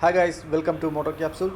Hi guys, welcome to Motor Capsule.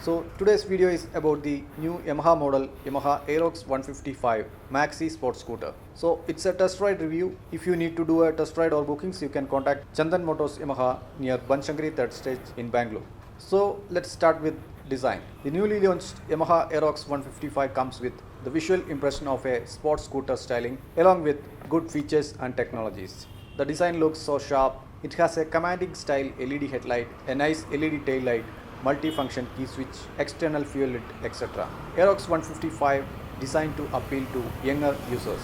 So today's video is about the new Yamaha model Yamaha Aerox 155 Maxi Sports Scooter. So it's a test ride review. If you need to do a test ride or bookings, you can contact Chandan Motors Yamaha near Banshankari 3rd Stage in Bangalore. So let's start with design. The newly launched Yamaha Aerox 155 comes with the visual impression of a sports scooter styling along with good features and technologies. The design looks so sharp. It has a commanding style LED headlight, a nice LED tail light, multi-function key switch, external fuel lid, etc. Aerox 155 designed to appeal to younger users.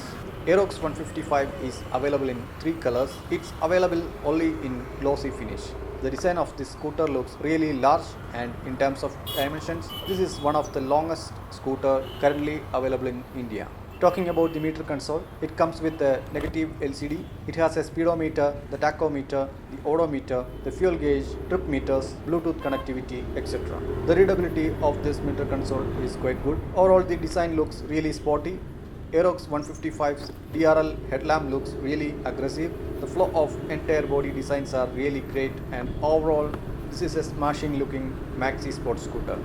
Aerox 155 is available in 3 colors. It's available only in glossy finish. The design of this scooter looks really large, and in terms of dimensions, this is one of the longest scooter currently available in India. Talking about the meter console, it comes with a negative LCD. It has a speedometer, the tachometer, the odometer, the fuel gauge, trip meters, Bluetooth connectivity, etc. The readability of this meter console is quite good. Overall, the design looks really sporty. Aerox 155's DRL headlamp looks really aggressive. The flow of entire body designs are really great, and overall, this is a smashing looking maxi sports scooter.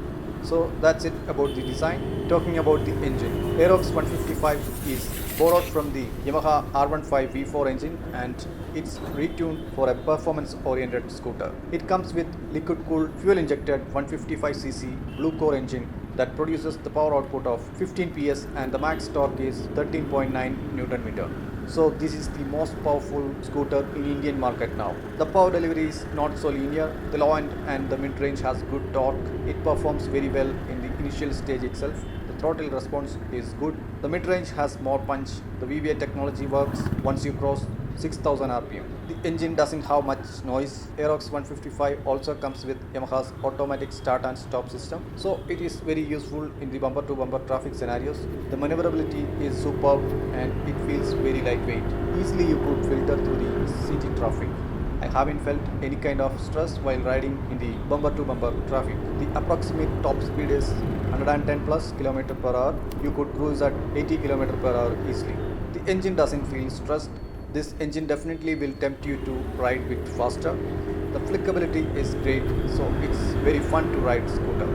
So that's it about the design. Talking about the engine, Aerox 155 is borrowed from the Yamaha R15 V4 engine, and it's retuned for a performance oriented scooter. It comes with liquid cooled fuel injected 155cc Blue Core engine that produces the power output of 15 PS, and the max torque is 13.9 Newton meter. So this is the most powerful scooter in Indian market now. The power delivery is not so linear. The low end and the mid range has good torque. It performs very well in the initial stage itself. The throttle response is good. The mid range has more punch. The VVA technology works once you cross 6000 RPM. The engine doesn't have much noise. Aerox 155 also comes with Yamaha's automatic start and stop system, so it is very useful in the bumper to bumper traffic scenarios. The maneuverability is superb and it feels very lightweight. Easily you could filter through the city traffic. I haven't felt any kind of stress while riding in the bumper to bumper traffic. The approximate top speed is 110 plus km per hour. You could cruise at 80 km per hour easily. The engine doesn't feel stressed. This engine definitely will tempt you to ride a bit faster. The flickability is great, so it's very fun to ride scooter.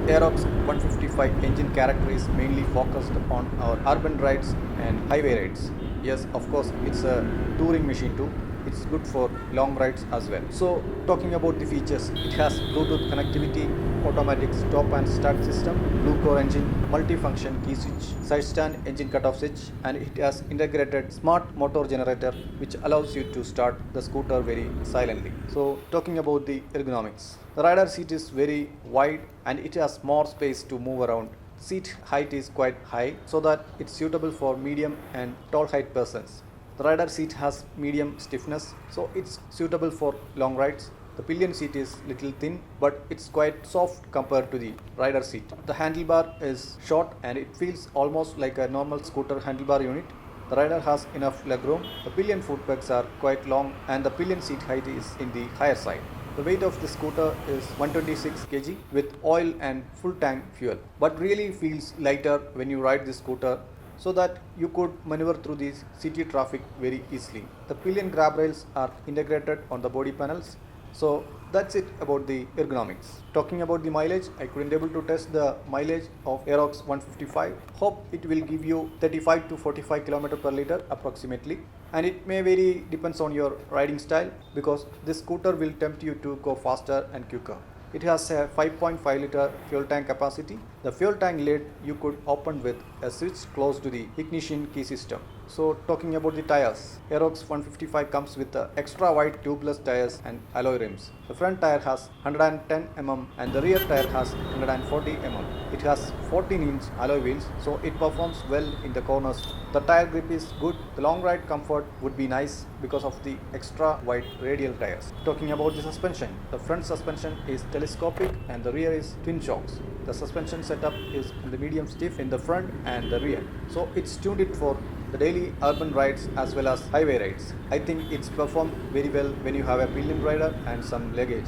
Aerox 155 engine character is mainly focused on our urban rides and highway rides. Yes, of course, it's a touring machine too. It's good for long rides as well. So talking about the features, it has Bluetooth connectivity, automatic stop and start system, Blue Core engine, multi-function key switch, side stand engine cutoff switch, and it has integrated smart motor generator which allows you to start the scooter very silently. So talking about the ergonomics, the rider seat is very wide and it has more space to move around. Seat height is quite high so that it's suitable for medium and tall height persons. The rider seat has medium stiffness, so it's suitable for long rides. The pillion seat is little thin, but it's quite soft compared to the rider seat. The handlebar is short and it feels almost like a normal scooter handlebar unit. The rider has enough legroom. The pillion footpegs are quite long and the pillion seat height is in the higher side. The weight of the scooter is 126 kg with oil and full tank fuel, but really feels lighter when you ride this scooter, so that you could maneuver through the city traffic very easily. The pillion grab rails are integrated on the body panels. So that's it about the ergonomics. Talking about the mileage, I couldn't able to test the mileage of Aerox 155. Hope it will give you 35 to 45 km per liter approximately, and it may vary depends on your riding style, because this scooter will tempt you to go faster and quicker. It has a 5.5 liter fuel tank capacity. The fuel tank lid you could open with a switch close to the ignition key system. So talking about the tires, Aerox 155 comes with the extra wide tubeless tires and alloy rims. The front tire has 110 mm and the rear tire has 140 mm. It has 14-inch alloy wheels, so it performs well in the corners. The tire grip is good. The long ride comfort would be nice because of the extra wide radial tires. Talking about the suspension, the front suspension is telescopic and the rear is twin shocks. The suspension setup is in the medium stiff in the front and the rear, so it's tuned it for the daily urban rides as well as highway rides. I think it's performed very well when you have a pillion rider and some luggage.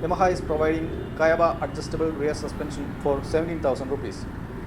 Yamaha is providing Kayaba adjustable rear suspension for 17,000 rupees.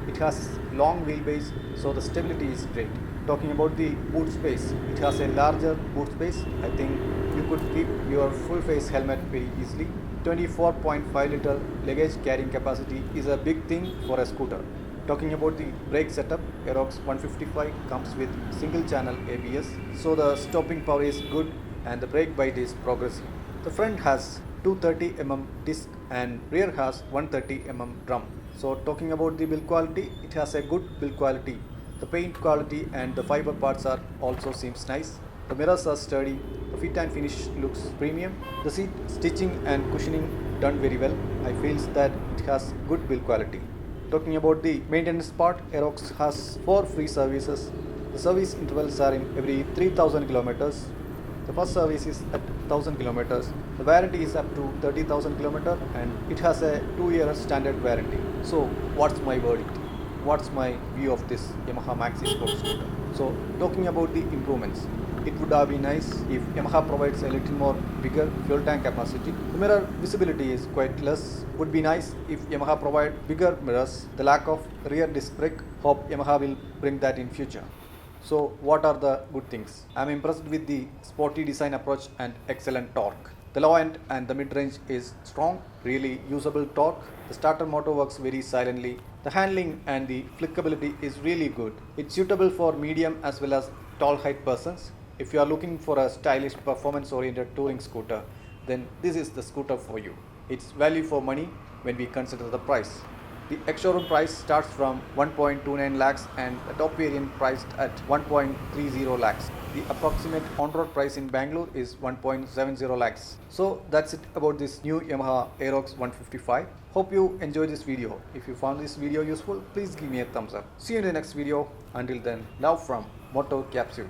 It has long wheelbase, so the stability is great. Talking about the boot space, it has a larger boot space. I think you could keep your full face helmet very easily. 24.5 liter luggage carrying capacity is a big thing for a scooter. Talking about the brake setup, Aerox 155 comes with single channel ABS, so the stopping power is good and the brake bite is progressive. The front has 230 mm disc and rear has 130 mm drum. So talking about the build quality, it has a good build quality. The paint quality and the fiber parts are also seems nice. The mirrors are sturdy. The fit and finish looks premium. The seat stitching and cushioning done very well. I feels that it has good build quality. Talking about the maintenance part, Aerox has 4 free services. The service intervals are in every 3000 kilometers. The first service is at 1000 kilometers. The warranty is up to 30,000 kilometers and it has a 2-year standard warranty. So what's my verdict? What's my view of this Yamaha Maxi Sports scooter? So talking about the improvements, it would have been nice if Yamaha provides a little more bigger fuel tank capacity. The mirror visibility is quite less. Would be nice if Yamaha provide bigger mirrors. The lack of rear disc brake, hope Yamaha will bring that in future. So what are the good things? I am impressed with the sporty design approach and excellent torque. The low end and the mid range is strong, really usable torque. The starter motor works very silently. The handling and the flickability is really good. It's suitable for medium as well as tall height persons. If you are looking for a stylish performance oriented touring scooter, then this is the scooter for you. It's value for money when we consider the price. The ex-showroom price starts from 1.29 lakhs and the top variant priced at 1.30 lakhs. The approximate on-road price in Bangalore is 1.70 lakhs. So that's it about this new Yamaha Aerox 155. Hope you enjoyed this video. If you found this video useful, please give me a thumbs up. See you in the next video. Until then, love from Moto Capsule.